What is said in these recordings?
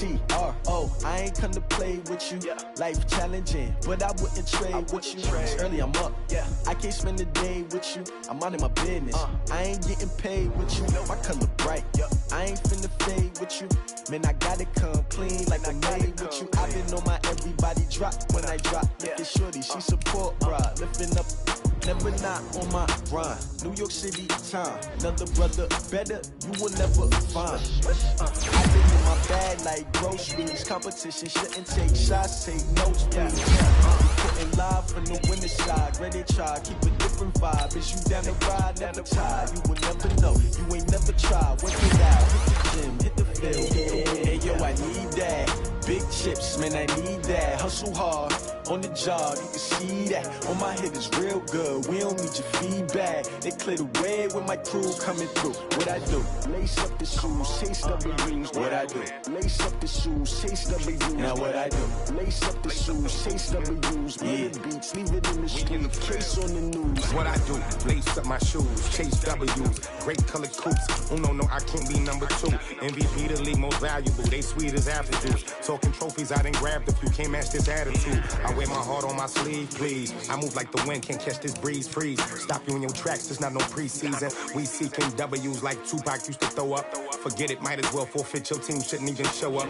T-R-O. I ain't come to play with you. Life challenging, but I wouldn't trade with you. It's early, I'm up. I can't spend the day with you. I'm minding my business. I ain't getting paid with you. My color bright. I ain't finna fade with you. Man, I gotta come clean like I made with you. I've been on my everybody drop when I drop. Look at shorty, she support, bruh. Lifting up, never not on my grind. New York City time, another brother better, you will never find. I live in my bag like groceries. Competition shouldn't take shots, take notes, please. Putting live from the winning side, ready to try, keep a different vibe. Is you down the ride, never tired? You will never know, you ain't never tried. Work it out, hit the gym, hit the field. Hey yo, I need that. Big chips, man, I need that. Hustle hard, on the job, you can see that. On my hit is real good, we don't need your feedback. They clear the way with my crew coming through. What I do? Lace up the shoes, chase W's. What I do? Lace up the shoes, chase W's. Now what I do? Lace up the shoes, chase W's. Yeah. Beats, leave it in the street, case on the news. What I do? Lace up my shoes, chase W's. Great colored coops. Oh no, I can't be number 2. MVP the league most valuable. They sweet as apple juice. Talking trophies, I done grabbed a few. Can't match this attitude. I wear my heart on my sleeve, please. I move like the wind, can't catch this breeze, freeze. Stop you in your tracks, there's not no preseason. We seeking W's like Tupac used to throw up. Forget it, might as well forfeit, your team shouldn't even show up.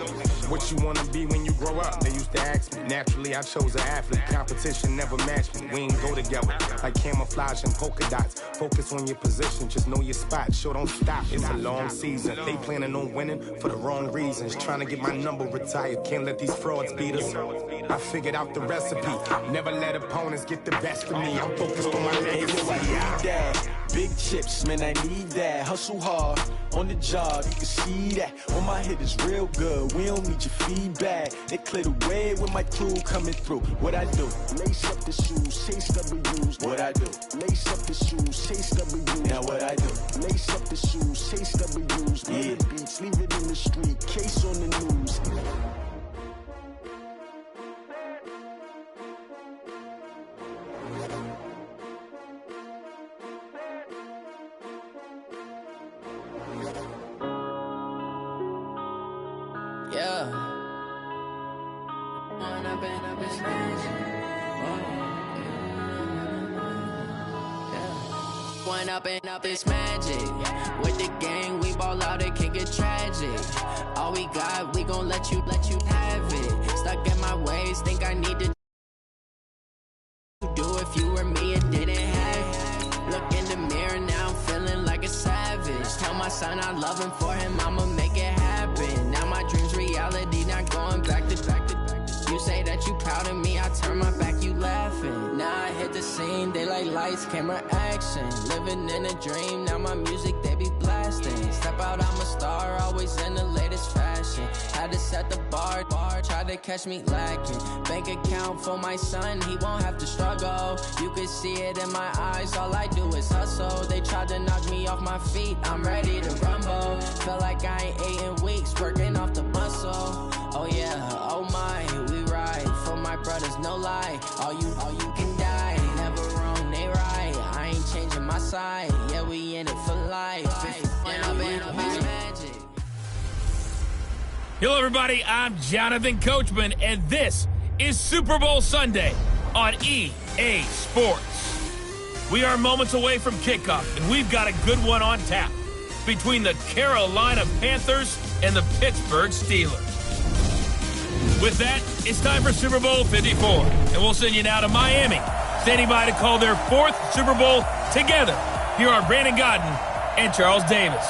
What you wanna be when you grow up? They used to ask me. Naturally, I chose an athlete. Competition never matched me. We ain't go together. Like camouflage and polka dots. Focus on your position, just know your spot. Sure, don't stop, it's a long season. They planning on winning for the wrong reasons. Trying to get my number retired, can't let these frauds beat us. I figured out the recipe. Never let opponents get the best of me. I'm focused on my legacy. I need that. Big chips, man, I need that. Hustle hard, on the job, you can see that. On my hit is real good, we don't need your feedback. They clear the way with my crew coming through. What I do? Lace up the shoes, chase W's. What I do? Lace up the shoes, chase W's. Now what I do? Lace up the shoes, chase W's. Yeah. Beats, leave it in the street, case on the news. Up it's magic. With the gang, we ball out, it can get tragic. All we got, we gon' let you have it. Stuck in my ways, think I need to do if you were me, it didn't have. Look in the mirror, now I'm feeling like a savage. Tell my son I love him, for him I'ma make it happen. Now my dream's reality, not going back to. You say that you proud of me, I turn my back, you laughing. Now I hit the scene, they like lights, camera, action. Living in a dream, now my music, they be blasting. Step out, I'm a star, always in the latest fashion. Had to set the bar, try to catch me lacking. Bank account for my son, he won't have to struggle. You can see it in my eyes, all I do is hustle. They tried to knock me off my feet, I'm ready to rumble. Felt like I ain't ate in weeks, working off the muscle. Oh yeah, oh my, we ride for my brothers, no lie. All you can die, never wrong, they right. I ain't changing my side, yeah, we in it for life. Magic. Hello, everybody. I'm Jonathan Coachman, and this is Super Bowl Sunday on EA Sports. We are moments away from kickoff, and we've got a good one on tap between the Carolina Panthers and the Pittsburgh Steelers. With that, it's time for Super Bowl 54, and we'll send you now to Miami, standing by to call their 4th Super Bowl together. Here are Brandon Godden and Charles Davis.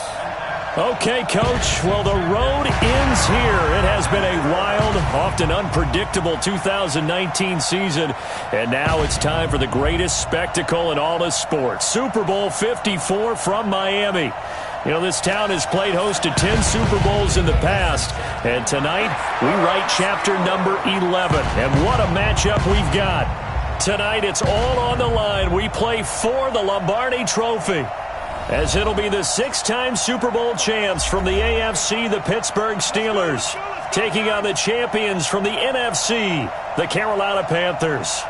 Okay, Coach. Well, the road ends here. It has been a wild, often unpredictable 2019 season, and now it's time for the greatest spectacle in all of sports. Super Bowl 54 from Miami. You know, this town has played host to 10 Super Bowls in the past, and tonight we write chapter number 11. And what a matchup we've got. Tonight it's all on the line. We play for the Lombardi Trophy, as it'll be the 6-time Super Bowl champs from the AFC, the Pittsburgh Steelers, taking on the champions from the NFC, the Carolina Panthers.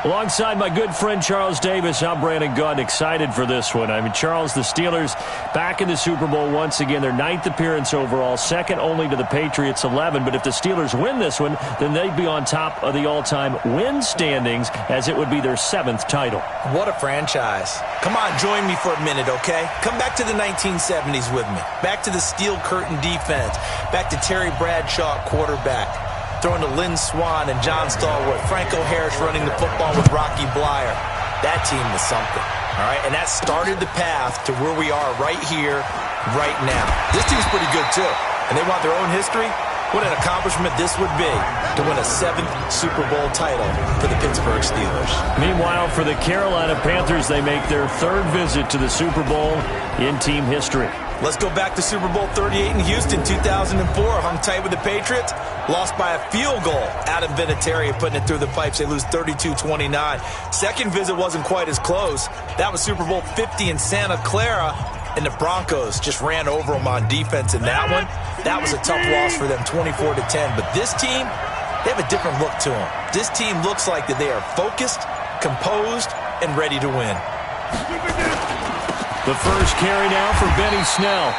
Alongside my good friend Charles Davis, I'm Brandon Gunn, excited for this one. I mean, Charles, the Steelers back in the Super Bowl once again. Their 9th appearance overall, second only to the Patriots' 11. But if the Steelers win this one, then they'd be on top of the all-time win standings, as it would be their 7th title. What a franchise. Come on, join me for a minute, okay? Come back to the 1970s with me. Back to the steel curtain defense. Back to Terry Bradshaw, quarterback. Throwing to Lynn Swann and John Stallworth. Franco Harris running the football with Rocky Blyer. That team was something, all right? And that started the path to where we are right here, right now. This team's pretty good, too. And they want their own history. What an accomplishment this would be to win a 7th Super Bowl title for the Pittsburgh Steelers. Meanwhile, for the Carolina Panthers, they make their 3rd visit to the Super Bowl in team history. Let's go back to Super Bowl 38 in Houston, 2004. Hung tight with the Patriots. Lost by a field goal. Adam Vinatieri putting it through the pipes. They lose 32-29. Second visit wasn't quite as close. That was Super Bowl 50 in Santa Clara. And the Broncos just ran over them on defense in that one. That was a tough loss for them, 24-10. But this team, they have a different look to them. This team looks like that they are focused, composed, and ready to win. The first carry now for Benny Snell.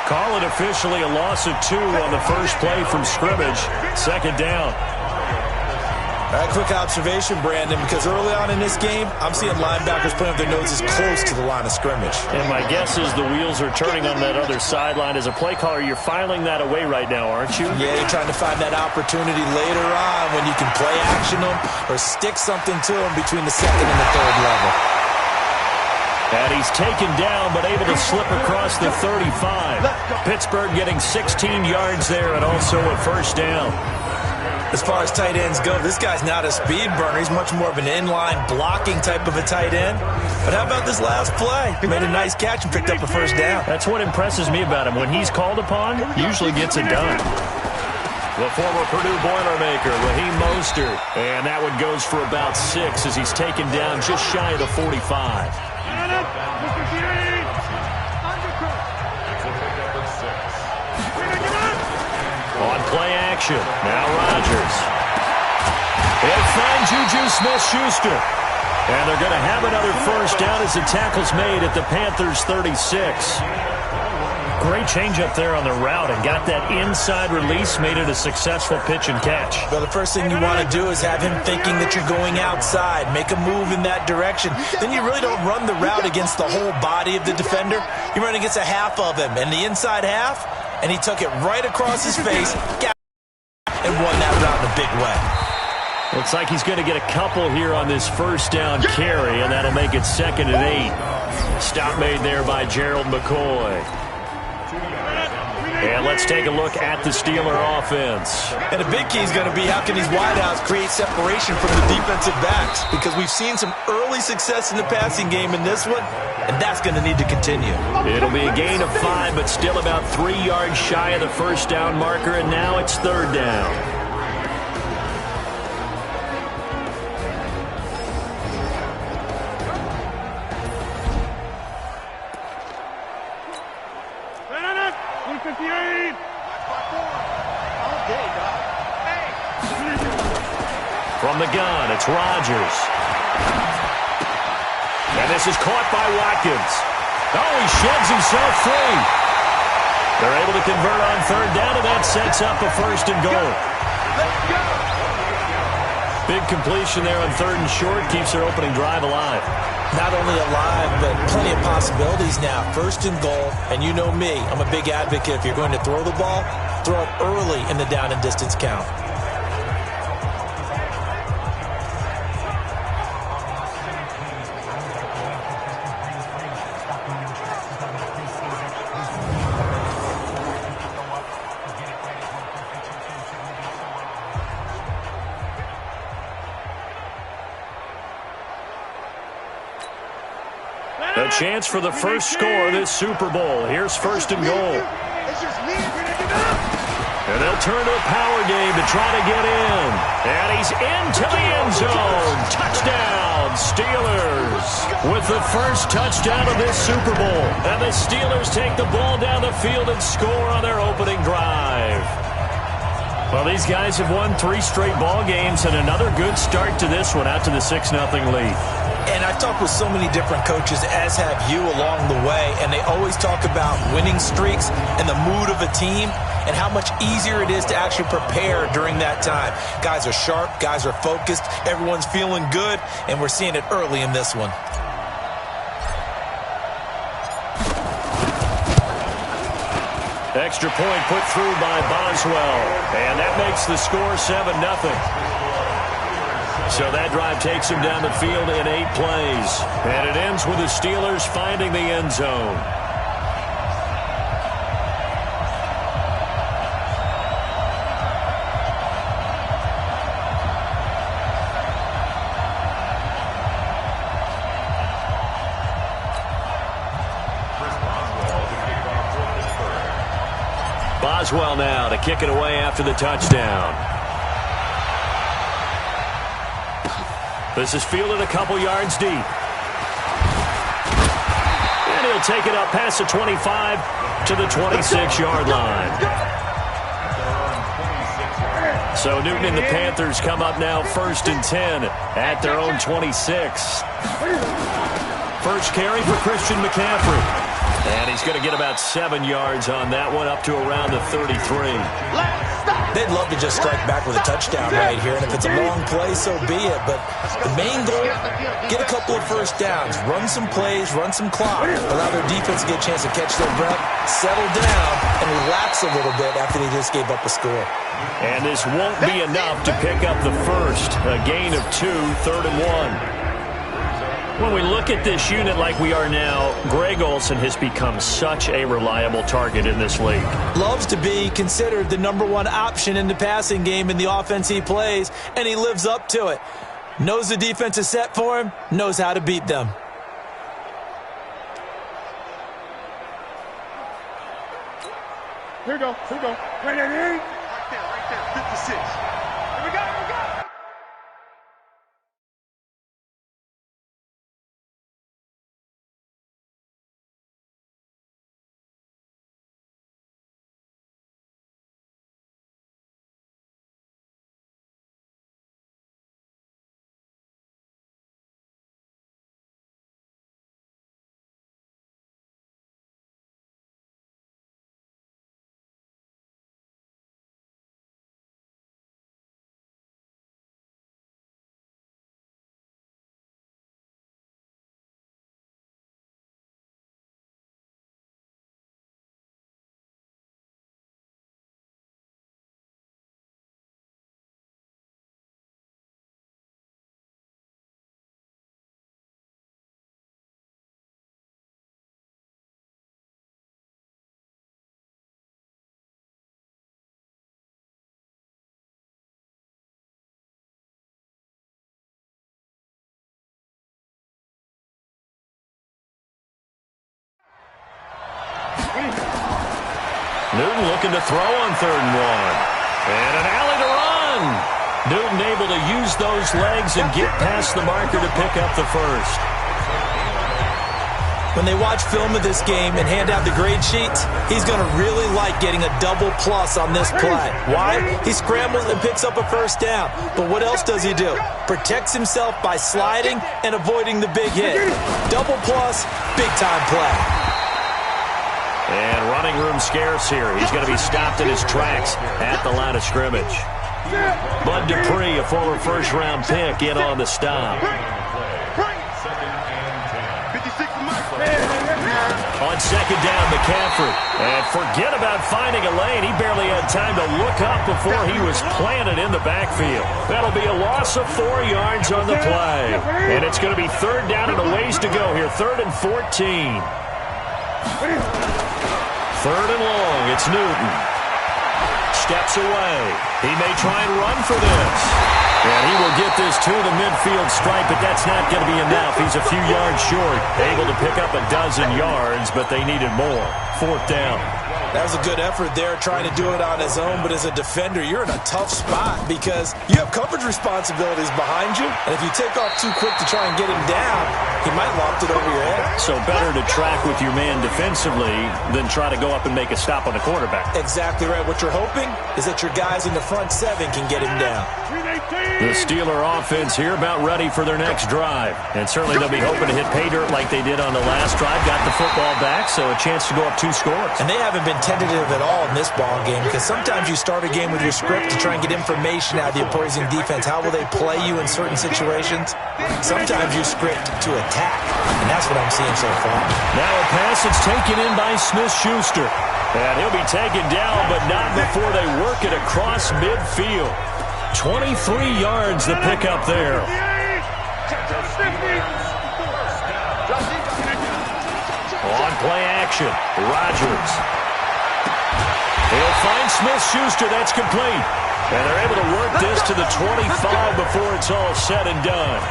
Call it officially a loss of 2 on the first play from scrimmage. 2nd down. All right, quick observation, Brandon, because early on in this game, I'm seeing linebackers putting up their noses close to the line of scrimmage. And my guess is the wheels are turning on that other sideline. As a play caller, you're filing that away right now, aren't you? Yeah, you're trying to find that opportunity later on when you can play action them or stick something to them between the 2nd and the 3rd level. And he's taken down, but able to slip across the 35. Pittsburgh getting 16 yards there and also a first down. As far as tight ends go, this guy's not a speed burner. He's much more of an inline blocking type of a tight end. But how about this last play? He made a nice catch and picked up a first down. That's what impresses me about him. When he's called upon, usually gets it done. The former Purdue Boilermaker, Raheem Mostert. And that one goes for about 6 as he's taken down just shy of the 45. On play action, now Rodgers. He'll find Juju Smith-Schuster. And they're going to have another first down as the tackle's made at the Panthers' 36. Great change up there on the route and got that inside release, made it a successful pitch and catch. Well, the first thing you want to do is have him thinking that you're going outside, make a move in that direction. Then you really don't run the route against the whole body of the defender. You run against a half of him, and the inside half, and he took it right across his face and won that route in a big way. Looks like he's going to get a couple here on this first down carry, and that'll make it 2nd and 8. Stop made there by Gerald McCoy. And let's take a look at the Steeler offense. And a big key is going to be how can these wideouts create separation from the defensive backs, because we've seen some early success in the passing game in this one, and that's going to need to continue. It'll be a gain of 5, but still about 3 yards shy of the first down marker, and now it's 3rd down. From the gun, it's Rodgers. And this is caught by Watkins. Oh, he sheds himself free. They're able to convert on 3rd down, and that sets up a 1st and goal. Big completion there on 3rd and short, keeps their opening drive alive. Not only alive, but plenty of possibilities now. 1st and goal, and you know me, I'm a big advocate. If you're going to throw the ball, throw it early in the down and distance count. A chance for the first score of this Super Bowl. Here's 1st and goal. And they'll turn to a power game to try to get in. And he's into the end zone. Touchdown, Steelers. With the first touchdown of this Super Bowl. And the Steelers take the ball down the field and score on their opening drive. Well, these guys have won 3 straight ball games and another good start to this one out to the 6-0 lead. And I've talked with so many different coaches, as have you, along the way, and they always talk about winning streaks and the mood of a team and how much easier it is to actually prepare during that time. Guys are sharp, guys are focused, everyone's feeling good, and we're seeing it early in this one. Extra point put through by Boswell, and that makes the score 7-0. So that drive takes him down the field in 8 plays. And it ends with the Steelers finding the end zone. Boswell now to kick it away after the touchdown. This is fielded a couple yards deep. And he'll take it up past the 25 to the 26-yard line. So Newton and the Panthers come up now 1st and 10 at their own 26. First carry for Christian McCaffrey. And he's going to get about 7 yards on that one, up to around the 33. They'd love to just strike back with a touchdown right here, and if it's a long play, so be it. But the main goal, get a couple of first downs, run some plays, run some clock, allow their defense to get a chance to catch their breath, settle down, and relax a little bit after they just gave up a score. And this won't be enough to pick up the first. A gain of 2, 3rd and 1. When we look at this unit like we are now, Greg Olsen has become such a reliable target in this league. Loves to be considered the #1 option in the passing game in the offense he plays, and he lives up to it. Knows the defense is set for him, knows how to beat them. Here we go, here we go. Right there, 56. Here we go, here we go. Newton looking to throw on 3rd and 1. And an alley to run. Newton able to use those legs and get past the marker to pick up the first. When they watch film of this game and hand out the grade sheets, he's going to really like getting a double plus on this play. Why? He scrambles and picks up a first down. But what else does he do? Protects himself by sliding and avoiding the big hit. Double plus, big-time play. And running room scarce here. He's going to be stopped in his tracks at the line of scrimmage. Bud Dupree, a former first-round pick, in on the stop. On 2nd down, McCaffrey. And forget about finding a lane. He barely had time to look up before he was planted in the backfield. That'll be a loss of 4 yards on the play. And it's going to be 3rd down and a ways to go here. 3rd and 14. 3rd and long. It's Newton. Steps away. He may try and run for this. And he will get this to the midfield stripe, but that's not going to be enough. He's a few yards short. Able to pick up a dozen yards, but they needed more. 4th down. That was a good effort there, trying to do it on his own. But as a defender, you're in a tough spot because you have coverage responsibilities behind you. And if you take off too quick to try and get him down, he might have lopped it over your head. So better to track with your man defensively than try to go up and make a stop on the quarterback. Exactly right. What you're hoping is that your guys in the front seven can get him down. The Steeler offense here about ready for their next drive. And certainly they'll be hoping to hit pay dirt like they did on the last drive. Got the football back, so a chance to go up 2 scores. And they haven't been tentative at all in this ball game, because sometimes you start a game with your script to try and get information out of the opposing defense. How will they play you in certain situations? Sometimes you script to attack, and that's what I'm seeing so far. Now a pass that's taken in by Smith-Schuster. And he'll be taken down, but not before they work it across midfield. 23 yards the pickup there. On play action, Rodgers. He'll find Smith-Schuster. That's complete. And they're able to work this to the 25 before it's all said and done.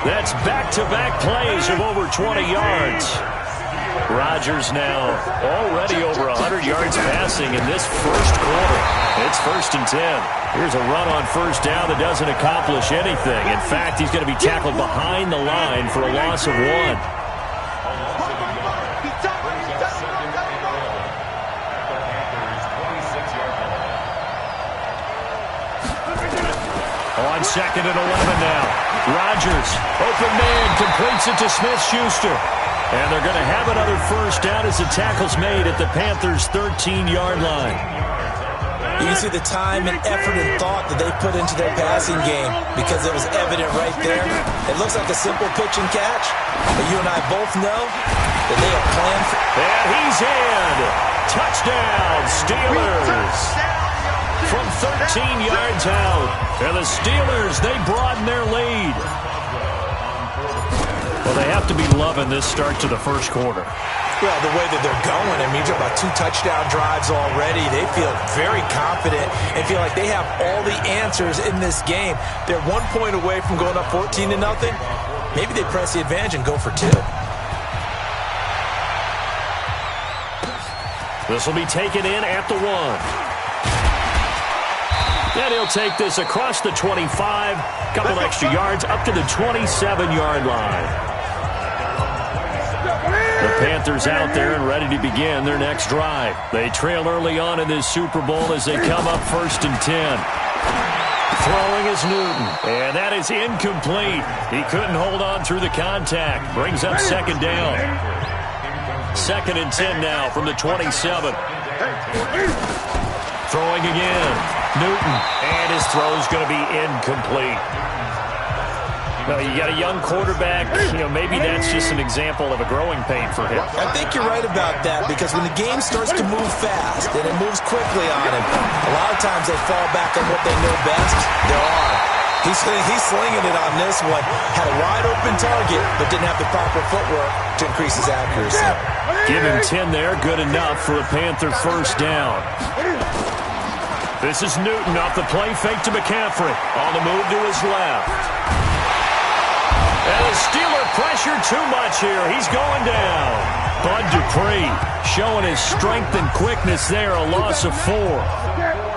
That's back-to-back plays of over 20 yards. Rodgers now already over 100 yards passing in this first quarter. It's 1st and 10. Here's a run on first down that doesn't accomplish anything. In fact, he's going to be tackled behind the line for a loss of 1. On 2nd and 11 now. Rodgers, open man, completes it to Smith-Schuster. And they're going to have another first down as the tackle's made at the Panthers' 13-yard line. You can see the time and effort and thought that they put into their passing game, because it was evident right there. It looks like a simple pitch and catch, but you and I both know that they have planned for. And he's in. Touchdown, Steelers. From 13 yards out. And the Steelers, they broaden their lead. Well, they have to be loving this start to the first quarter. Well, the way that they're going, I mean, you're talking about 2 touchdown drives already. They feel very confident and feel like they have all the answers in this game. They're 1 point away from going up 14-0. Maybe they press the advantage and go for 2. This will be taken in at the 1. And he'll take this across the 25. Couple extra yards up to the 27-yard line. The Panthers out there and ready to begin their next drive. They trail early on in this Super Bowl as they come up 1st and 10. Throwing is Newton, and that is incomplete. He couldn't hold on through the contact. Brings up 2nd down. 2nd and 10 now from the 27. Throwing again. Newton, and his throw is going to be incomplete. Well, you got a young quarterback, maybe that's just an example of a growing pain for him. I think you're right about that, because when the game starts to move fast and it moves quickly on him, a lot of times they fall back on what they know best, their arm. He's slinging it on this one. Had a wide open target, but didn't have the proper footwork to increase his accuracy. Give him 10 there, good enough for a Panther first down. This is Newton off the play fake to McCaffrey. On the move to his left. And the Steeler pressure too much here. He's going down. Bud Dupree showing his strength and quickness there, a loss of 4.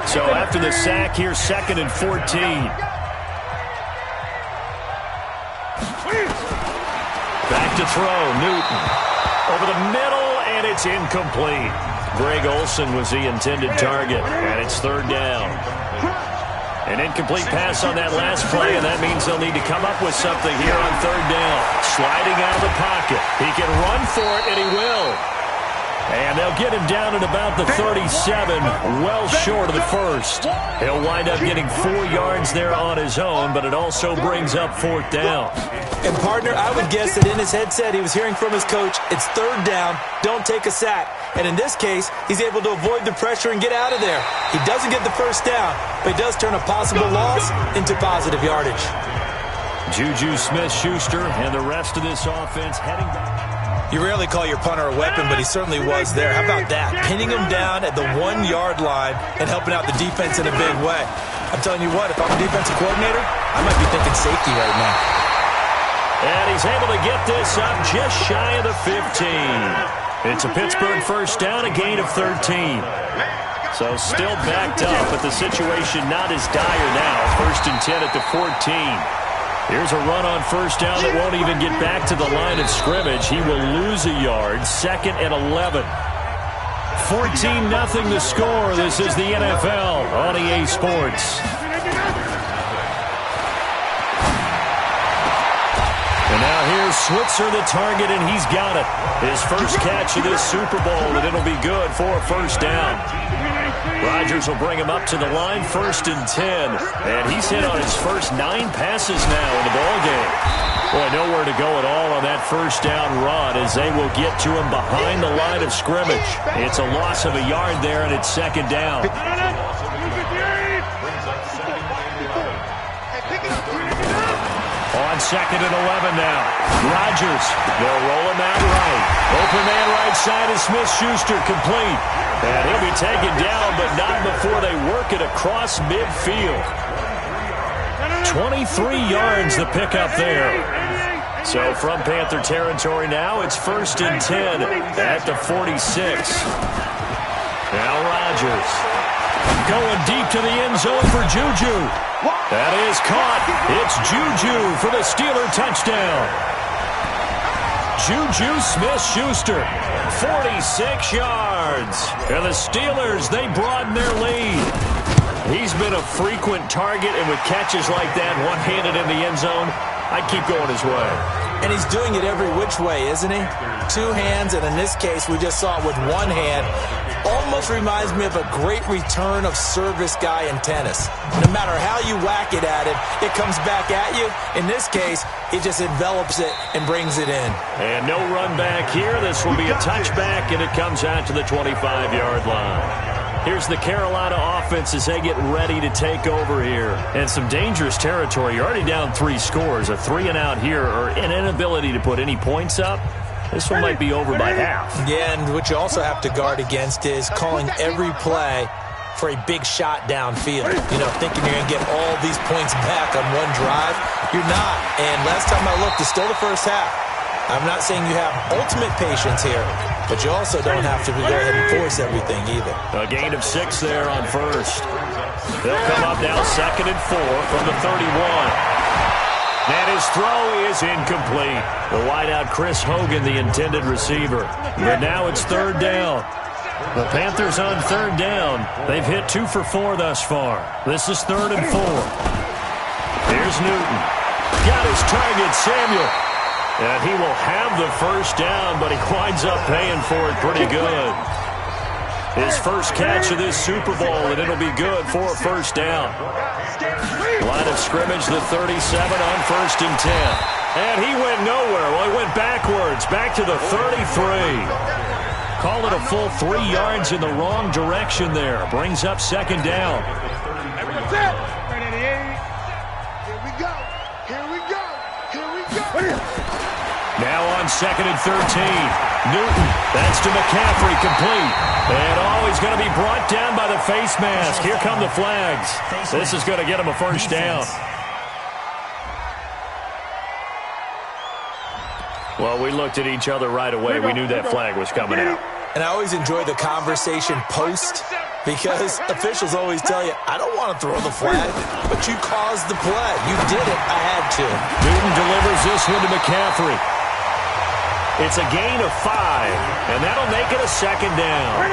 So after the sack here, 2nd and 14. Back to throw, Newton. Over the middle, and it's incomplete. Greg Olsen was the intended target, and it's 3rd down. An incomplete pass on that last play, and that means they'll need to come up with something here on 3rd down. Sliding out of the pocket. He can run for it, and he will. And they'll get him down at about the 37, well short of the first. He'll wind up getting 4 yards there on his own, but it also brings up 4th down. And, partner, I would guess that in his headset he was hearing from his coach, it's 3rd down, don't take a sack. And in this case, he's able to avoid the pressure and get out of there. He doesn't get the first down, but he does turn a possible loss into positive yardage. Juju Smith-Schuster and the rest of this offense heading back. You rarely call your punter a weapon, but he certainly was there. How about that? Pinning him down at the 1-yard line and helping out the defense in a big way. I'm telling you what, if I'm a defensive coordinator, I might be thinking safety right now. And he's able to get this up just shy of the 15. It's a Pittsburgh first down, a gain of 13. So still backed up, but the situation not as dire now. 1st and 10 at the 14. Here's a run on first down that won't even get back to the line of scrimmage. He will lose a yard. 2nd and 11. 14-0 the score. This is the NFL on EA Sports. And now here's Switzer, the target, and he's got it. His first catch of this Super Bowl, and it'll be good for a first down. Rodgers will bring him up to the line, 1st and 10. And he's hit on his first 9 passes now in the ballgame. Boy, nowhere to go at all on that first down run as they will get to him behind the line of scrimmage. It's a loss of a yard there, and it's 2nd down. On 2nd and 11 now. Rodgers, they'll roll him out right. Open man right side of Smith-Schuster, complete. And he'll be taken down, but not before they work it across midfield. 23 yards the pickup there. So from Panther territory now, it's 1st and 10 at the 46. Now Rodgers going deep to the end zone for Juju. That is caught. It's Juju for the Steeler touchdown. Juju Smith-Schuster, 46 yards. And the Steelers, they broaden their lead. He's been a frequent target, and with catches like that, one-handed in the end zone, I'd keep going his way. And he's doing it every which way, isn't he? 2 hands, and in this case, we just saw it with 1 hand. Almost reminds me of a great return of service guy in tennis. No matter how you whack it at it, it comes back at you. In this case, it just envelops it and brings it in. And no run back here. This will be a touchback, and it comes out to the 25-yard line. Here's the Carolina offense as they get ready to take over here. And some dangerous territory. You're already down 3 scores. A 3-and-out here, or an inability to put any points up. This one might be over by half. Yeah, and what you also have to guard against is calling every play for a big shot downfield. You know, thinking you're going to get all these points back on one drive. You're not. And last time I looked, it's still the first half. I'm not saying you have ultimate patience here, but you also don't have to go ahead and force everything either. A gain of 6 there on first. They'll come up now 2nd and 4 from the 31. And his throw is incomplete. The wideout Chris Hogan, the intended receiver. But now it's 3rd down. The Panthers on 3rd down. They've hit 2 for 4 thus far. This is 3rd and 4. Here's Newton. Got his target, Samuel. And he will have the first down, but he winds up paying for it pretty good. His first catch of this Super Bowl, and it'll be good for a first down. Line of scrimmage, the 37 on 1st and 10. And he went nowhere. Well, he went backwards, back to the 33. Call it a full 3 yards in the wrong direction there. Brings up 2nd down. Now on 2nd and 13. Newton, that's to McCaffrey, complete. And he's going to be brought down by the face mask. Here come the flags. This is going to get him a first down. Well, we looked at each other right away. We knew that flag was coming out. And I always enjoy the conversation post, because officials always tell you, I don't want to throw the flag, but you caused the play. You did it. I had to. Newton delivers this one to McCaffrey. It's a gain of 5, and that'll make it a 2nd down.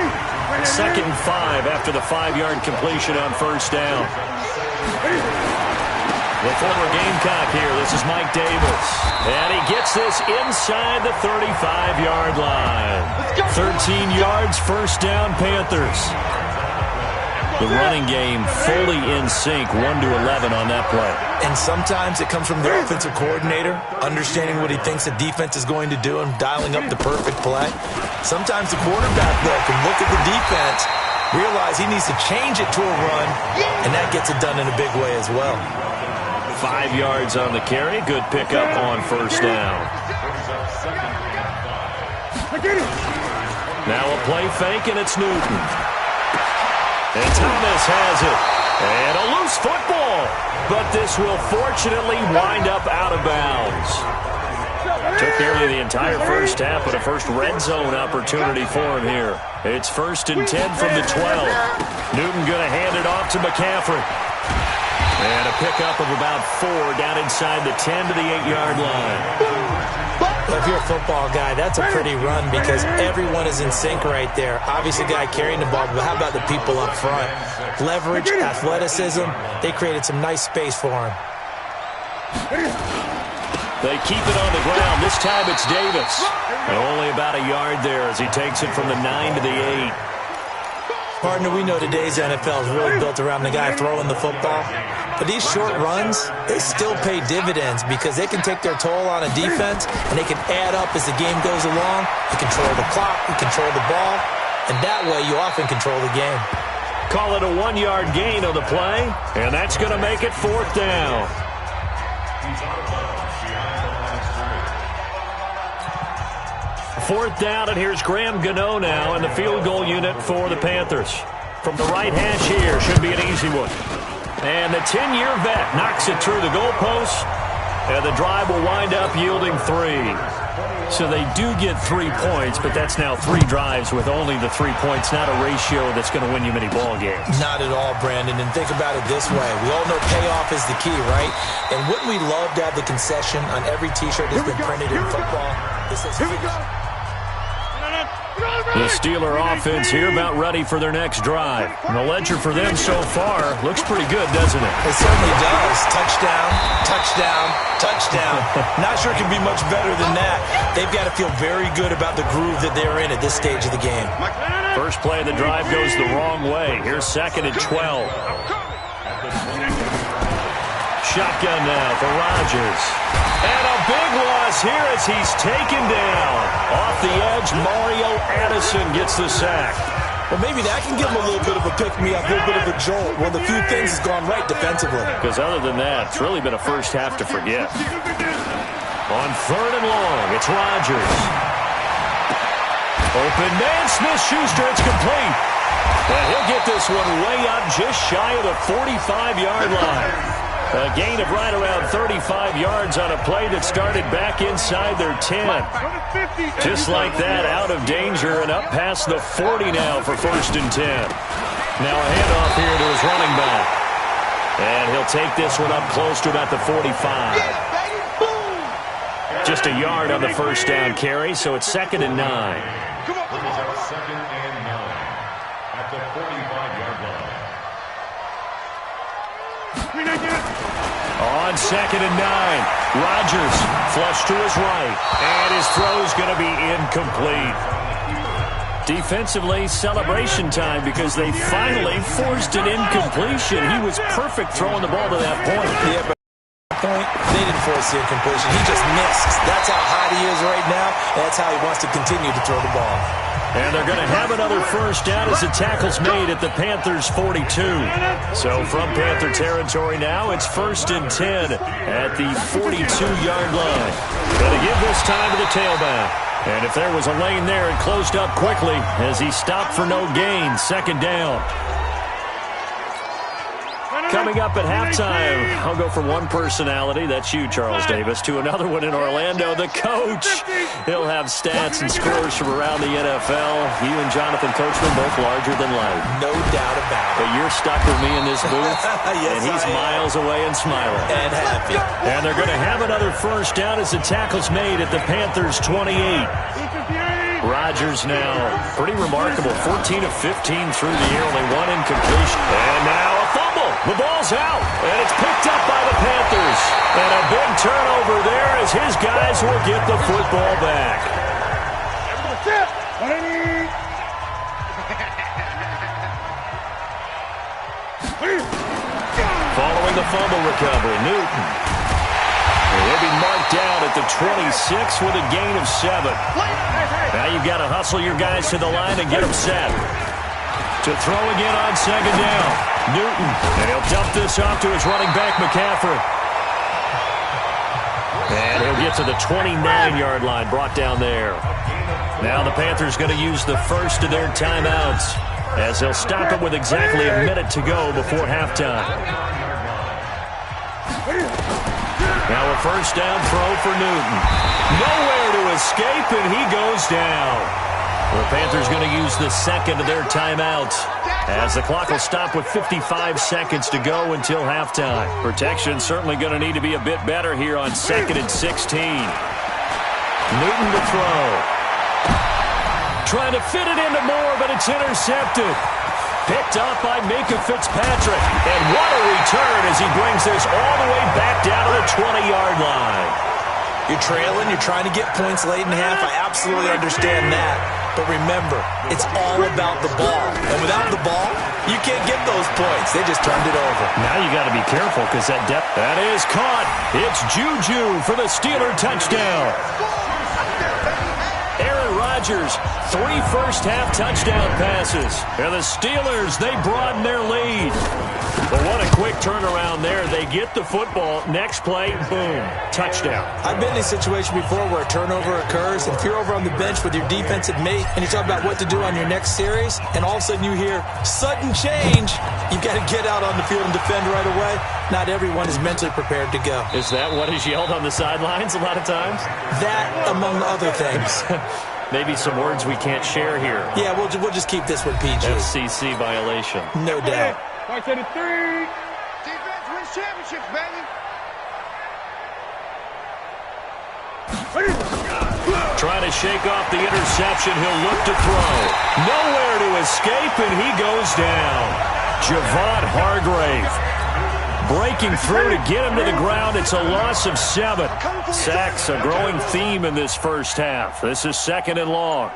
2nd and 5 after the 5-yard completion on first down. The former Gamecock here. This is Mike Davis. And he gets this inside the 35-yard line. 13 yards, first down, Panthers. The running game fully in sync, 1-11 on that play. And sometimes it comes from the offensive coordinator, understanding what he thinks the defense is going to do and dialing up the perfect play. Sometimes the quarterback, though, can look at the defense, realize he needs to change it to a run, and that gets it done in a big way as well. 5 yards on the carry. Good pickup on first down. Now a play fake, and it's Newton. And Thomas has it. And a loose football. But this will fortunately wind up out of bounds. Took nearly the entire first half, but a first red zone opportunity for him here. It's 1st and 10 from the 12. Newton going to hand it off to McCaffrey. And a pickup of about 4 down inside the 10 to the 8-yard line. If you're a football guy, that's a pretty run because everyone is in sync right there. Obviously, the guy carrying the ball, but how about the people up front? Leverage, athleticism, they created some nice space for him. They keep it on the ground. This time it's Davis. And only about a yard there as he takes it from the 9 to the 8. Partner, we know today's NFL is really built around the guy throwing the football. But these short runs, they still pay dividends because they can take their toll on a defense, and they can add up as the game goes along. You control the clock, you control the ball, and that way you often control the game. Call it a 1-yard gain on the play, and that's going to make it 4th down. Fourth down, and here's Graham Gano now in the field goal unit for the Panthers. From the right hash here, should be an easy one. And the 10-year vet knocks it through the goalpost, and the drive will wind up yielding 3. So they do get 3 points, but that's now 3 drives with only the 3 points, not a ratio that's going to win you many ball games. Not at all, Brandon, and think about it this way. We all know payoff is the key, right? And wouldn't we love to have the concession on every T-shirt that's been printed in football? Here we go. The Steeler offense here about ready for their next drive. And the ledger for them so far looks pretty good, doesn't it? It certainly does. Touchdown, touchdown, touchdown. Not sure it can be much better than that. They've got to feel very good about the groove that they're in at this stage of the game. First play of the drive goes the wrong way. Here's 2nd and 12. Shotgun now for Rodgers. And a big loss here as he's taken down. Off the edge, Mario Addison gets the sack. Well, maybe that can give him a little bit of a pick-me-up, a little bit of a jolt. Well, the few things has gone right defensively. Because other than that, it's really been a first half to forget. On 3rd and long, it's Rodgers. Open man, Smith-Schuster, it's complete. And he'll get this one way up just shy of the 45-yard line. A gain of right around 35 yards on a play that started back inside their 10. Just like that, out of danger and up past the 40 now for 1st and 10. Now a handoff here to his running back. And he'll take this one up close to about the 45. Just a yard on the first down carry, so it's 2nd and 9. Second and 9 at the 45-yard line. On 2nd and 9, Rodgers flush to his right, and his throw's going to be incomplete. Defensively, celebration time because they finally forced an incompletion. He was perfect throwing the ball to that point. Yeah, but they didn't force the incompletion. He just missed. That's how hot he is right now, and that's how he wants to continue to throw the ball. And they're going to have another first down as the tackle's made at the Panthers' 42. So from Panther territory now, it's 1st and 10 at the 42-yard line. Going to give this time to the tailback. And if there was a lane there, it closed up quickly as he stopped for no gain. 2nd down. Coming up at halftime, I'll go from one personality, that's you, Charles Davis, to another one in Orlando, the coach. He'll have stats and scores from around the NFL. You and Jonathan Coachman both larger than life. No doubt about it. But you're stuck with me in this booth, yes, and he's miles away and smiling. And happy. And they're going to have another first down as the tackle's made at the Panthers' 28. Rodgers now, pretty remarkable, 14 of 15 through the air, only one incompletion. And now a fumble. The ball's out, and it's picked up by the Panthers. And a big turnover there as his guys will get the football back. Following the fumble recovery, Newton. He'll be marked down at the 26 with a gain of 7. Now you've got to hustle your guys to the line and get them set. To throw again on 2nd down. Newton, and he'll dump this off to his running back, McCaffrey. And he'll get to the 29-yard line, brought down there. Now the Panthers going to use the first of their timeouts as they'll stop it with exactly a minute to go before halftime. Now a first down throw for Newton. Nowhere to escape, and he goes down. The Panthers going to use the second of their timeouts as the clock will stop with 55 seconds to go until halftime. Protection certainly going to need to be a bit better here on 2nd and 16. Newton to throw. Trying to fit it into Moore, but it's intercepted. Picked up by Minka Fitzpatrick. And what a return as he brings this all the way back down to the 20-yard line. You're trailing, you're trying to get points late in half. I absolutely understand that. But remember, it's all about the ball. And without the ball, you can't get those points. They just turned it over. Now you got to be careful because that depth. That is caught. It's Juju for the Steeler touchdown. Aaron Rodgers, 3 first-half touchdown passes. And the Steelers, they broaden their lead. But what a quick turnaround there. They get the football. Next play, boom, touchdown. I've been in a situation before where a turnover occurs, and if you're over on the bench with your defensive mate and you talk about what to do on your next series, and all of a sudden you hear sudden change, you've got to get out on the field and defend right away. Not everyone is mentally prepared to go. Is that what is yelled on the sidelines a lot of times? That, among other things. Maybe some words we can't share here. Yeah, we'll just keep this one PG. FCC violation. No doubt. Defense wins championships, baby. Trying to shake off the interception. He'll look to throw. Nowhere to escape, and he goes down. Javon Hargrave breaking through to get him to the ground. It's a loss of 7. Sacks, a growing theme in this first half. This is 2nd and long.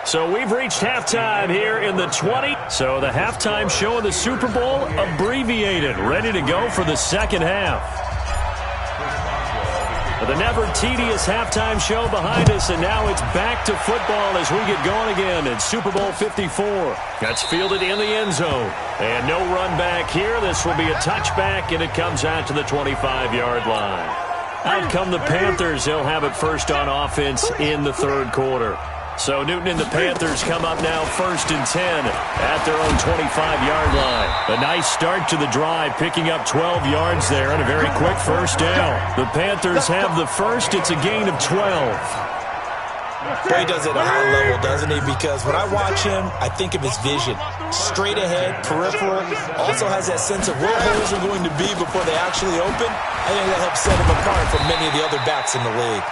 So we've reached halftime here in the 20. So the halftime show of the Super Bowl abbreviated, ready to go for the second half. The never tedious halftime show behind us, and now it's back to football as we get going again in Super Bowl 54. That's fielded in the end zone. And no run back here. This will be a touchback, and it comes out to the 25-yard line. Out come the Panthers. They'll have it first on offense in the third quarter. So Newton and the Panthers come up now 1st and 10 at their own 25-yard line. A nice start to the drive, picking up 12 yards there and a very quick first down. The Panthers have the first. It's a gain of 12. Boy, he does it at a high level, doesn't he? Because when I watch him, I think of his vision. Straight ahead, peripheral. Also has that sense of where holes are going to be before they actually open. I think that helps set him apart from many of the other backs in the league.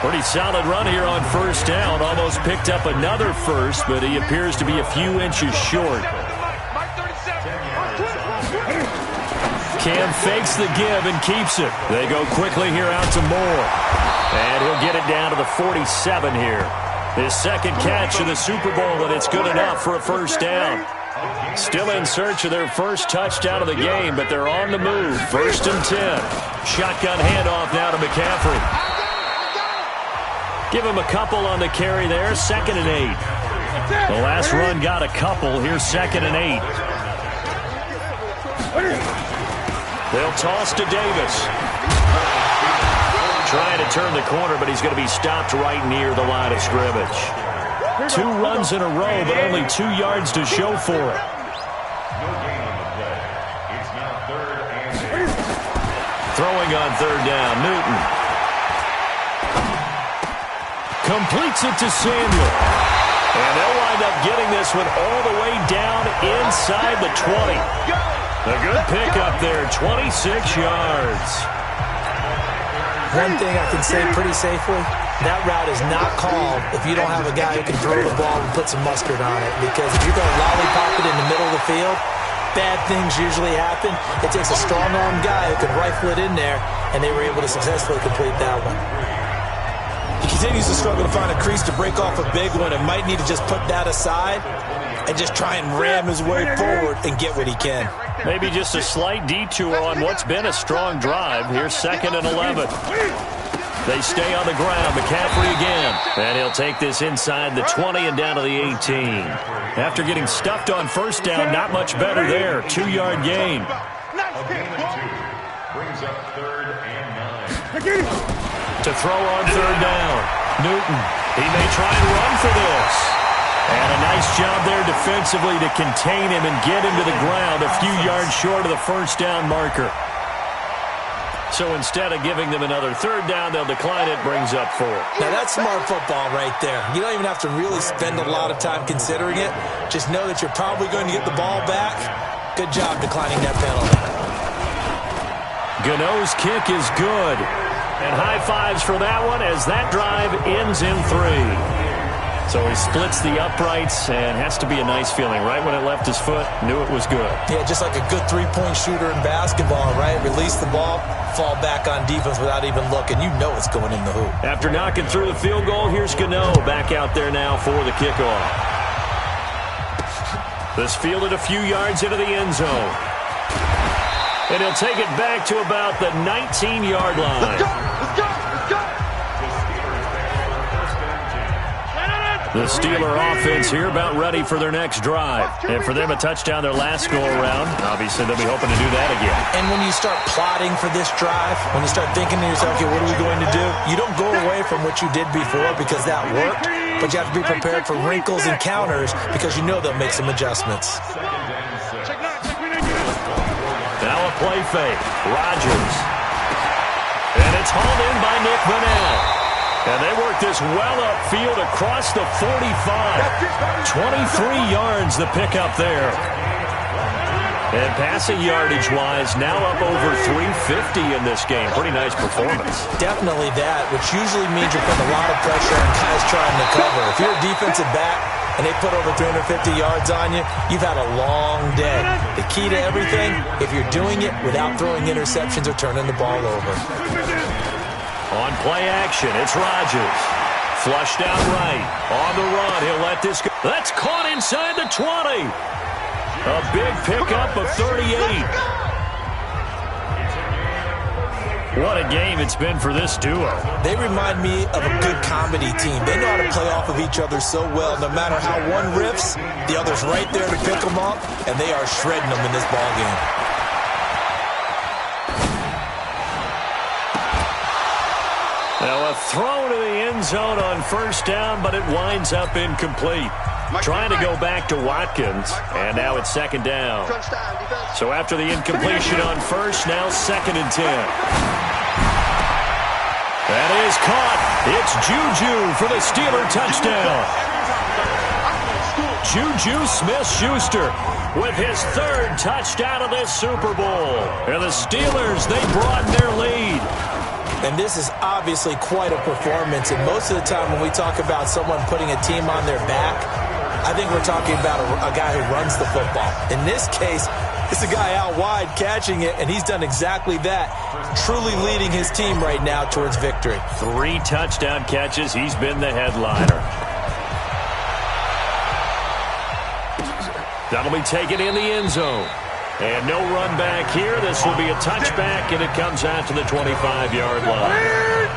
Pretty solid run here on first down. Almost picked up another first, but he appears to be a few inches short. Cam fakes the give and keeps it. They go quickly here out to Moore. And he'll get it down to the 47 here. His second catch in the Super Bowl, and it's good enough for a first down. Still in search of their first touchdown of the game, but they're on the move. 1st and 10. Shotgun handoff now to McCaffrey. Give him a couple on the carry there. 2nd and 8. The last run got a couple. Here's 2nd and 8. They'll toss to Davis. Trying to turn the corner, but he's going to be stopped right near the line of scrimmage. 2 runs in a row, but only 2 yards to show for it. Throwing on 3rd down, Newton. Completes it to Samuel. And they'll wind up getting this one all the way down inside the 20. A good pickup there, 26 yards. One thing I can say pretty safely, that route is not called if you don't have a guy who can throw the ball and put some mustard on it. Because if you're going to lollipop it in the middle of the field, bad things usually happen. It takes a strong-armed guy who can rifle it in there, and they were able to successfully complete that one. He continues to struggle to find a crease to break off a big one and might need to just put that aside and just try and ram his way forward and get what he can. Maybe just a slight detour on what's been a strong drive. Here's 2nd and 11. They stay on the ground. McCaffrey again. And he'll take this inside the 20 and down to the 18. After getting stuffed on first down, not much better there. 2-yard gain. Brings up 3rd and 9. To throw on 3rd down. Newton. He may try and run for this. And a nice job there defensively to contain him and get him to the ground a few yards short of the first down marker. So instead of giving them another third down, they'll decline it, brings up 4. Now, that's smart football right there. You don't even have to really spend a lot of time considering it. Just know that you're probably going to get the ball back. Good job declining that penalty. Gano's kick is good. And high fives for that one as that drive ends in 3. So he splits the uprights and has to be a nice feeling. Right when it left his foot, knew it was good. Yeah, just like a good three-point shooter in basketball, right? Release the ball, fall back on defense without even looking. You know it's going in the hoop. After knocking through the field goal, here's Gano back out there now for the kickoff. This fielded a few yards into the end zone. And he'll take it back to about the 19-yard line. Let's go! Let's go! Let's go! The Steeler offense here about ready for their next drive. And for them, a touchdown their last go-around. Obviously, they'll be hoping to do that again. And when you start plotting for this drive, when you start thinking to yourself, okay, what are we going to do? You don't go away from what you did before because that worked, but you have to be prepared for wrinkles and counters because you know they'll make some adjustments. Now a play fake. Rodgers. And it's hauled in by Nick Vanell. And they work this well upfield across the 45. 23 yards the pickup there. And passing yardage-wise, now up over 350 in this game. Pretty nice performance. Definitely that, which usually means you're putting a lot of pressure on guys trying to cover. If you're a defensive back and they put over 350 yards on you, you've had a long day. The key to everything, if you're doing it without throwing interceptions or turning the ball over. On play action, it's Rodgers. Flushed out right. On the run, he'll let this go. That's caught inside the 20. A big pickup of 38. What a game it's been for this duo. They remind me of a good comedy team. They know how to play off of each other so well. No matter how one riffs, the other's right there to pick them up, and they are shredding them in this ballgame. Now a throw to the end zone on first down, but it winds up incomplete. Trying to go back to Watkins, and now it's second down. So after the incompletion on first, now 2nd and 10. That is caught. It's Juju for the Steeler touchdown. Juju Smith-Schuster with his 3rd touchdown of this Super Bowl. And the Steelers, they broaden their lead. And this is obviously quite a performance. And most of the time when we talk about someone putting a team on their back, I think we're talking about a guy who runs the football. In this case, it's a guy out wide catching it, and he's done exactly that, truly leading his team right now towards victory. 3 touchdown catches. He's been the headliner. That'll be taken in the end zone. And no run back here. This will be a touchback, and it comes out to the 25-yard line.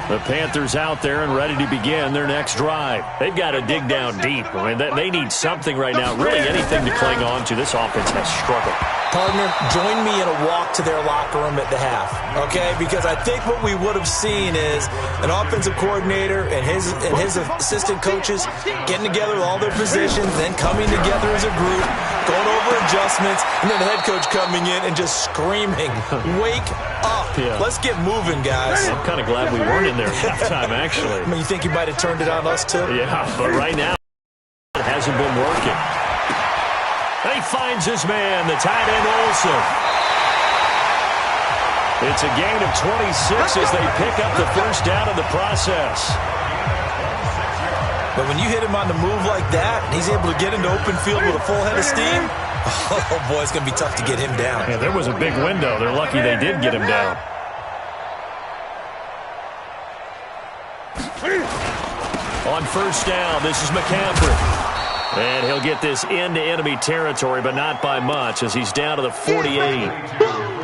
The Panthers out there and ready to begin their next drive. They've got to dig down deep. I mean, they need something right now, really anything to cling on to. This offense has struggled. Partner, join me in a walk to their locker room at the half, okay? Because I think what we would have seen is an offensive coordinator and his assistant coaches getting together with all their positions, then coming together as a group, going over adjustments, and then the head coach coming in and just screaming, wake up. Yeah. Let's get moving, guys. I'm kind of glad we weren't in there at halftime, actually. I mean, you think he might have turned it on us, too? Yeah, but right now it hasn't been working. And he finds his man, the tight end Olsen. It's a gain of 26 as they pick up the first down in the process. But when you hit him on the move like that, and he's able to get into open field with a full head of steam, oh, boy, it's going to be tough to get him down. Yeah, there was a big window. They're lucky they did get him down. On first down, this is McCaffrey. And he'll get this into enemy territory, but not by much as he's down to the 48.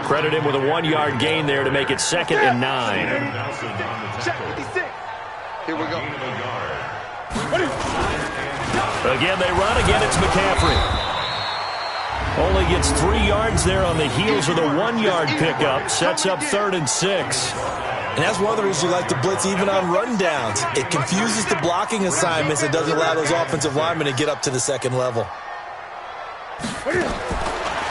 Credit him with a 1-yard gain there to make it 2nd and 9. Here we go. Again, they run. Again, it's McCaffrey. Only gets 3 yards there on the heels of the 1-yard pickup. Sets up 3rd and 6. And that's one of the reasons you like to blitz even on rundowns. It confuses the blocking assignments. It doesn't allow those offensive linemen to get up to the 2nd level.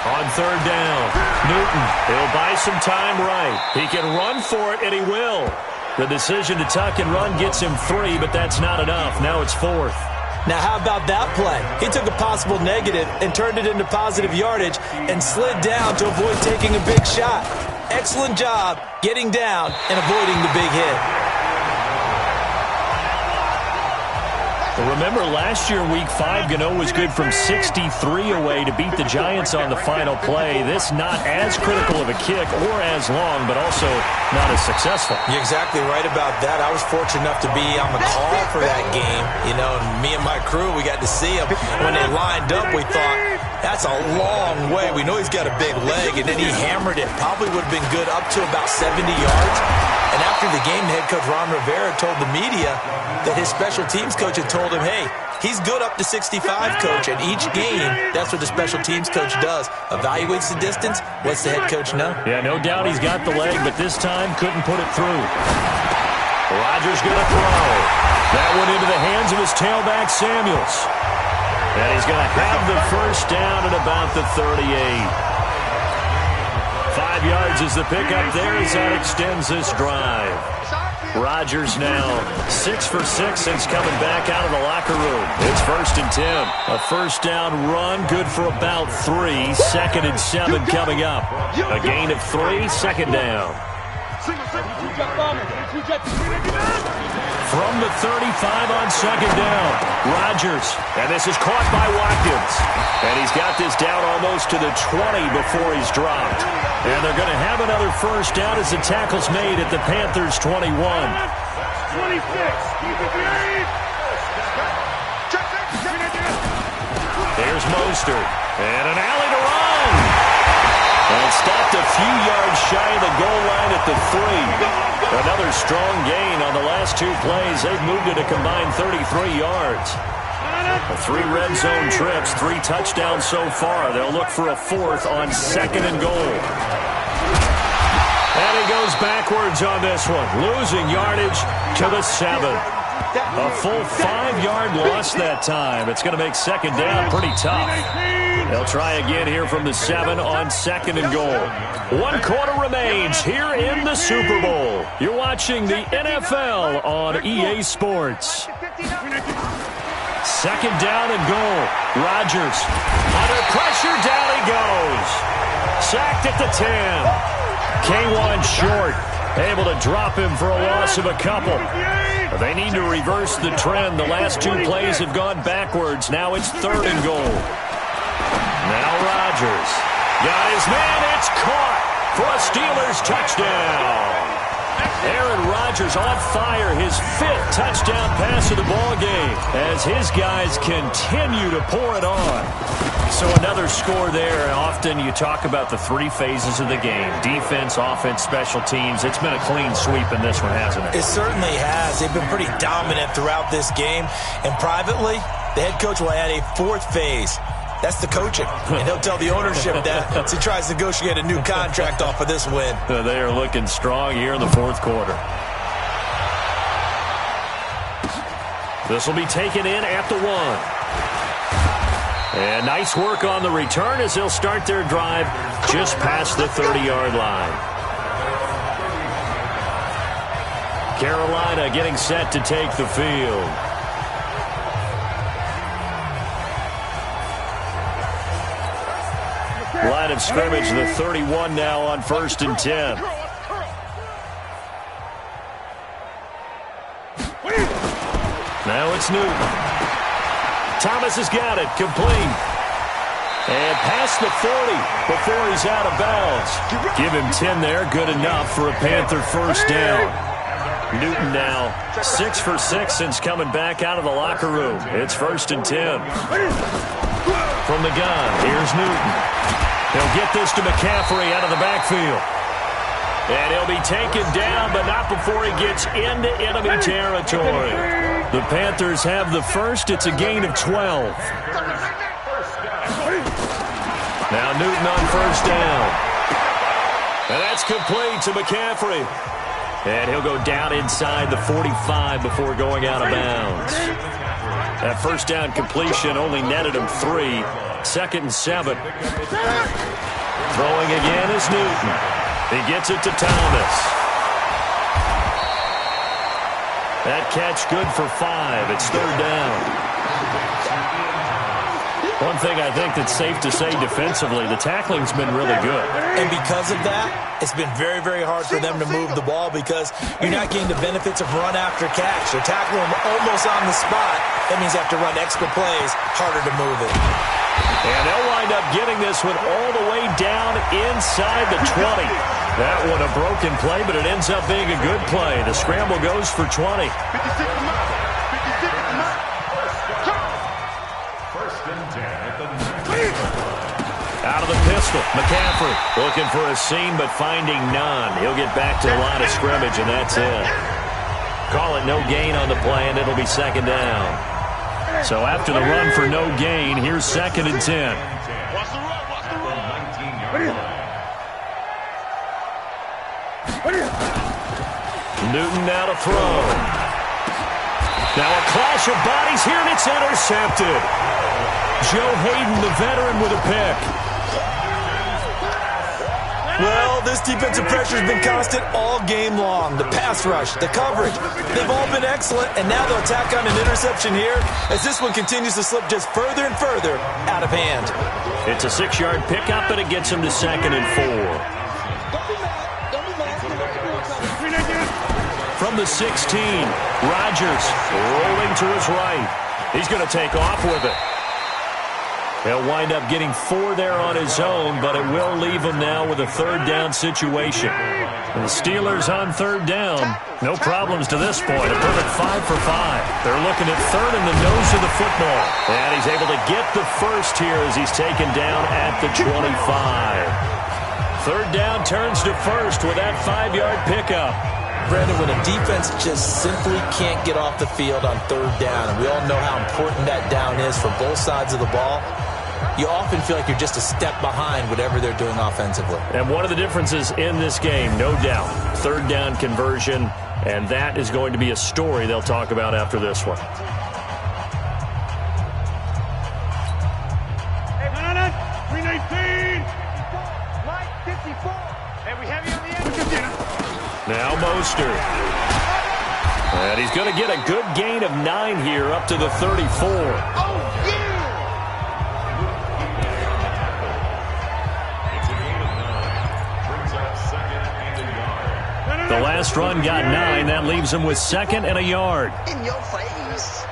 On On third down, Newton, he'll buy some time right. He can run for it, and he will. The decision to tuck and run gets him 3, but that's not enough. Now it's 4th. Now, how about that play? He took a possible negative and turned it into positive yardage and slid down to avoid taking a big shot. Excellent job getting down and avoiding the big hit. Remember, last year, Week 5, Gano was good from 63 away to beat the Giants on the final play. This not as critical of a kick or as long, but also not as successful. You're exactly right about that. I was fortunate enough to be on the call for that game. You know, and me and my crew, we got to see him. When they lined up, we thought, that's a long way. We know he's got a big leg, and then he hammered it. Probably would have been good up to about 70 yards. And after the game, head coach Ron Rivera told the media that his special teams coach had told him, hey, he's good up to 65, coach. And each game, that's what the special teams coach does. Evaluates the distance, lets the head coach know. Yeah, no doubt he's got the leg, but this time couldn't put it through. Rodgers going to throw. That one into the hands of his tailback, Samuels. And he's going to have the first down at about the 38. 5 yards is the pickup there as that extends this drive. Rodgers now 6 for 6 since coming back out of the locker room. It's 1st and 10. A first down run, good for about 3. 2nd and 7 coming up. A gain of 3, 2nd down. From the 35 on 2nd down, Rodgers. And this is caught by Watkins. And he's got this down almost to the 20 before he's dropped. And they're going to have another first down as the tackle's made at the Panthers' 21. 26. There's Mostert. And an alley to run. And stopped a few yards shy of the goal line at the 3. Another strong gain on the last 2 plays. They've moved it a combined 33 yards. 3 red zone trips, 3 touchdowns so far. They'll look for a 4th on 2nd and goal. And he goes backwards on this one, losing yardage to the 7. A full 5-yard loss that time. It's going to make 2nd down pretty tough. They'll try again here from the 7 on 2nd and goal. 1 quarter remains here in the Super Bowl. You're watching the NFL on EA Sports. 2nd down and goal. Rodgers under pressure, down he goes. Sacked at the 10. K1 short, able to drop him for a loss of a couple. They need to reverse the trend. The last 2 plays have gone backwards. Now it's 3rd and goal. Now Rodgers got his man. It's caught for a Steelers touchdown. Aaron Rodgers on fire, his 5th touchdown pass of the ball game as his guys continue to pour it on. So another score there. Often you talk about the 3 phases of the game: defense, offense, special teams. It's been a clean sweep in this one, hasn't it? It certainly has. They've been pretty dominant throughout this game. And privately, the head coach will add a 4th phase. That's the coaching. And he'll tell the ownership that as he tries to negotiate a new contract off of this win. They are looking strong here in the 4th quarter. This will be taken in at the 1. And nice work on the return as they'll start their drive just past the 30-yard line. Carolina getting set to take the field. Line of scrimmage, the 31 now on 1st and 10. Now it's Newton. Thomas has got it, complete. And past the 40 before he's out of bounds. Give him 10 there, good enough for a Panther first down. Newton now 6 for 6 since coming back out of the locker room. It's 1st and 10. From the gun, here's Newton. He'll get this to McCaffrey out of the backfield. And he'll be taken down, but not before he gets into enemy territory. The Panthers have the first. It's a gain of 12. Now Newton on first down. And that's complete to McCaffrey. And he'll go down inside the 45 before going out of bounds. That first down completion only netted him 3. 2nd and 7. Throwing again is Newton. He gets it to Thomas. That catch good for 5. It's 3rd down. One thing I think that's safe to say defensively, the tackling's been really good. And because of that, it's been very, very hard for them to move the ball because you're not getting the benefits of run after catch. They're tackling them almost on the spot. That means they have to run extra plays, harder to move it. And they'll wind up getting this one all the way down inside the 20. That one a broken play, but it ends up being a good play. The scramble goes for 20. Out of the pistol, McCaffrey looking for a seam but finding none. He'll get back to the line of scrimmage, and that's it. Call it no gain on the play, and it'll be 2nd down. So after the run for no gain, here's 2nd and 10. Newton now to throw. Now a clash of bodies here, and it's intercepted. Joe Hayden, the veteran, with a pick. Well, this defensive pressure has been constant all game long. The pass rush, the coverage, they've all been excellent, and now they'll tack on an interception here as this one continues to slip just further and further out of hand. It's a 6-yard pickup, and it gets him to 2nd and 4. From the 16, Rodgers rolling to his right. He's going to take off with it. He'll wind up getting 4 there on his own, but it will leave him now with a 3rd down situation. And the Steelers on 3rd down. No problems to this point. A perfect 5 for 5. They're looking at 3rd in the nose of the football. And he's able to get the first here as he's taken down at the 25. 3rd down turns to 1st with that 5-yard pickup. Brandon, when a defense just simply can't get off the field on 3rd down, and we all know how important that down is for both sides of the ball, you often feel like you're just a step behind whatever they're doing offensively. And one of the differences in this game, no doubt, 3rd down conversion, and that is going to be a story they'll talk about after this one. Hey, 319! Mike, 54! Hey, we have you on the end. Now Mostert. And he's going to get a good gain of 9 here up to the 34. Oh, yeah! The last run got 9. That leaves him with 2nd and a yard. In your face.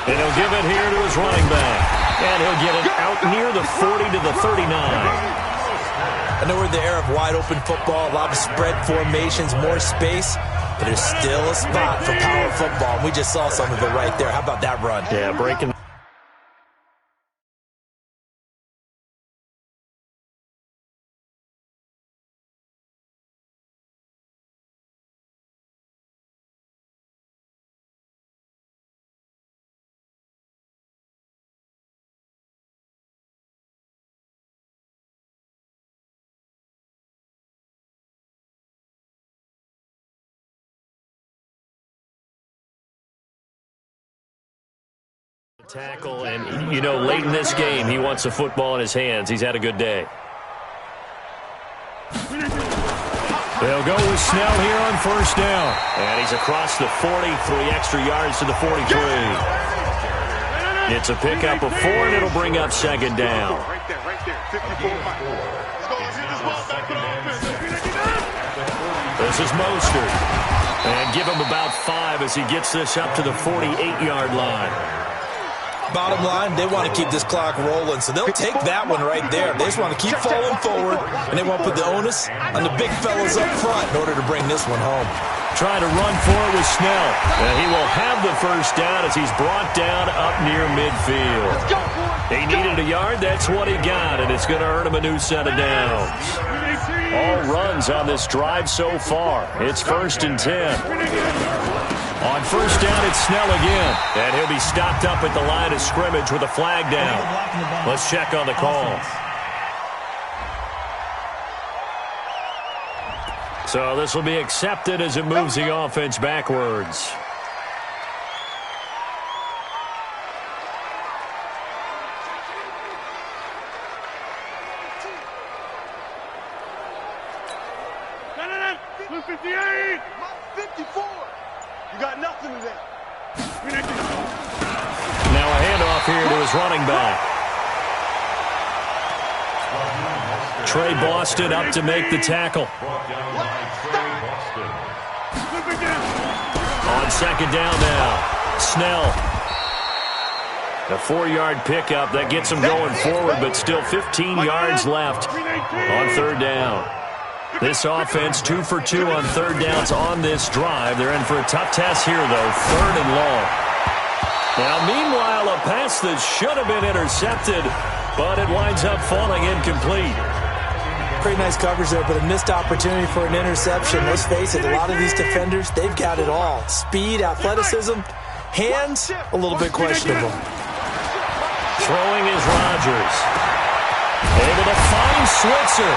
And he'll give it here to his running back. And he'll get it out near the 40 to the 39. I know we're in the era of wide-open football, a lot of spread formations, more space, but there's still a spot for power football. And we just saw some of it right there. How about that run? Yeah, breaking. Tackle, and you know, late in this game, he wants the football in his hands. He's had a good day. They'll go with Snell here on 1st down. And he's across the 40, 3 extra yards to the 43. It's a pickup of 4, and it'll bring up 2nd down. Right there, 54. Let's go, let's get this ball back for the offense. This is Mostert. And give him about 5 as he gets this up to the 48-yard line. Bottom line, they want to keep this clock rolling, so they'll take that one right there. They just want to keep falling forward, and they want to put the onus on the big fellas up front in order to bring this one home. Trying to run for it with Snell. And he will have the 1st down as he's brought down up near midfield. He needed a yard. That's what he got, and it's going to earn him a new set of downs. All runs on this drive so far. It's 1st and 10. On 1st down, it's Snell again. And he'll be stopped up at the line of scrimmage with a flag down. Let's check on the call. So this will be accepted as it moves the offense backwards. 58. 54. You got nothing today. Now a handoff here to his running back. Trey Boston up to make the tackle. On second down now, Snell. A 4-yard pickup that gets him going forward, but still 15 yards left on third down. This offense 2 for 2 on third downs on this drive. They're in for a tough test here, though, third and long. Now, meanwhile, a pass that should have been intercepted, but it winds up falling incomplete. Pretty nice coverage there, but a missed opportunity for an interception. Let's face it, a lot of these defenders, they've got it all. Speed, athleticism, hands, a little bit questionable. Throwing is Rodgers. Able to find Switzer.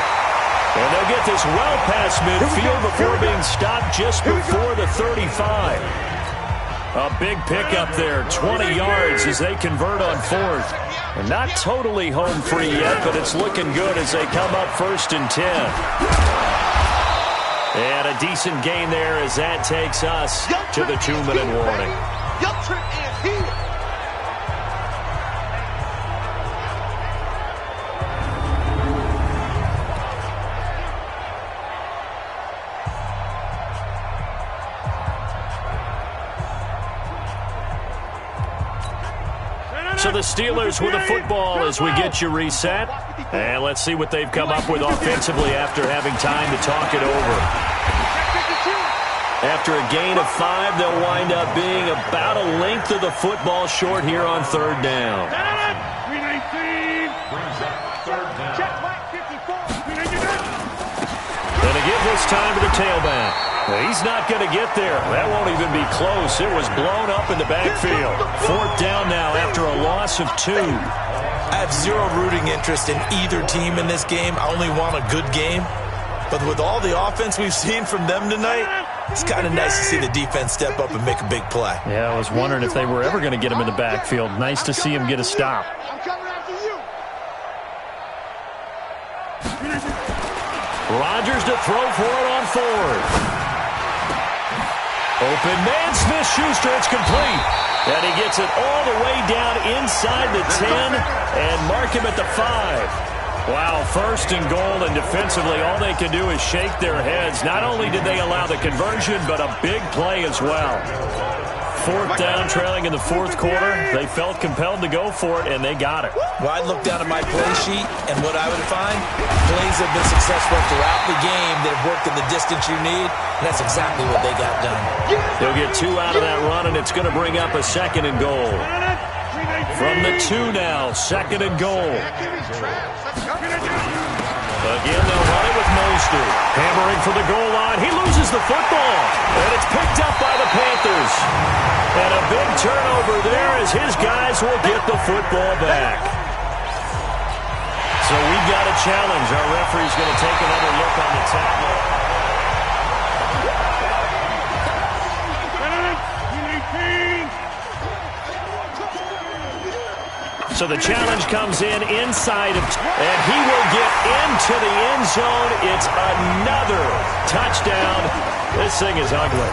And they'll get this well past midfield before being stopped just before the 35. A big pickup there, 20 yards as they convert on fourth. And not totally home free yet, but it's looking good as they come up 1st and 10. And a decent gain there as that takes us to the 2-minute warning. So the Steelers with the football as we get you reset. And let's see what they've come up with offensively after having time to talk it over. After a gain of 5, they'll wind up being about a length of the football short here on third down. And to give this time to the tailback. He's not going to get there. That won't even be close. It was blown up in the backfield. Fourth down now after a loss of 2. I have zero rooting interest in either team in this game. I only want a good game. But with all the offense we've seen from them tonight, it's kind of nice to see the defense step up and make a big play. Yeah, I was wondering if they were ever going to get him in the backfield. Nice to see him get a stop. Rodgers to throw for it on fourth. Open man, Smith-Schuster, it's complete. And he gets it all the way down inside the 10 and mark him at the 5. Wow, 1st and goal, and defensively all they can do is shake their heads. Not only did they allow the conversion, but a big play as well. Fourth down, trailing in the fourth quarter. They felt compelled to go for it, and they got it. Well, I'd look down at my play sheet, and what I would find, plays have been successful throughout the game that have worked in the distance you need, and that's exactly what they got done. They'll get 2 out of that run, and it's going to bring up a 2nd and goal. From the 2 now, 2nd and goal. Again, they'll run it with Mostert. Hammering for the goal line. He loses the football. And it's picked up by the Panthers. And a big turnover there as his guys will get the football back. So we've got a challenge. Our referee's going to take another look on the tackle. So the challenge comes in inside of, and he will get into the end zone. It's another touchdown. This thing is ugly.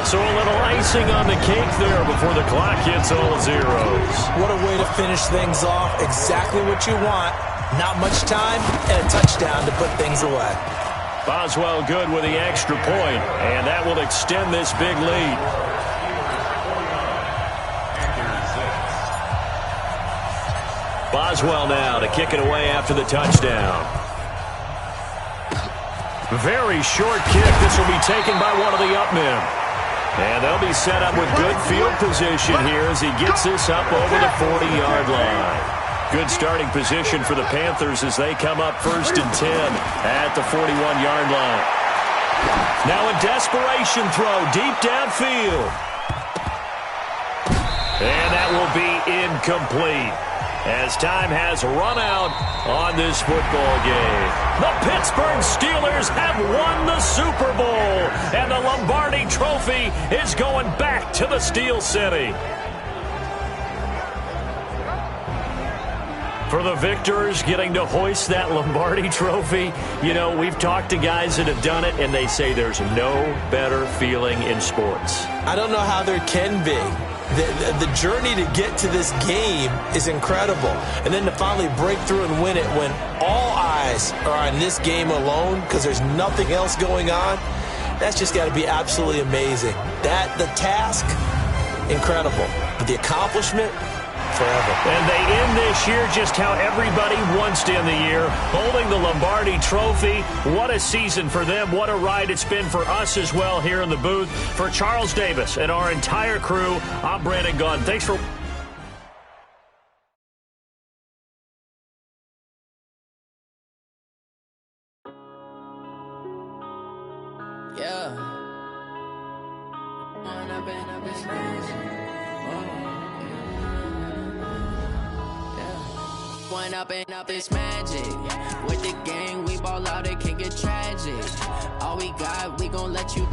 So a little icing on the cake there before the clock hits all zeros. What a way to finish things off. Exactly what you want. Not much time and a touchdown to put things away. Boswell good with the extra point, and that will extend this big lead. Boswell now to kick it away after the touchdown. Very short kick. This will be taken by one of the up men. And they'll be set up with good field position here as he gets this up over the 40-yard line. Good starting position for the Panthers as they come up 1st and 10 at the 41-yard line. Now a desperation throw deep downfield. And that will be incomplete, as time has run out on this football game. The Pittsburgh Steelers have won the Super Bowl, and the Lombardi Trophy is going back to the Steel City. For the victors getting to hoist that Lombardi trophy, you know, we've talked to guys that have done it, and they say there's no better feeling in sports. I don't know how there can be. The journey to get to this game is incredible. And then to finally break through and win it when all eyes are on this game alone because there's nothing else going on, that's just got to be absolutely amazing. The task, incredible. But the accomplishment, forever. And they end this year just how everybody wants to end the year, holding the Lombardi trophy. What a season for them. What a ride it's been for us as well here in the booth. For Charles Davis and our entire crew, I'm Brandon Gunn. Thanks for... Yeah. One up and up is magic. With the gang, we ball out, it can get tragic. All we got, we gon' let you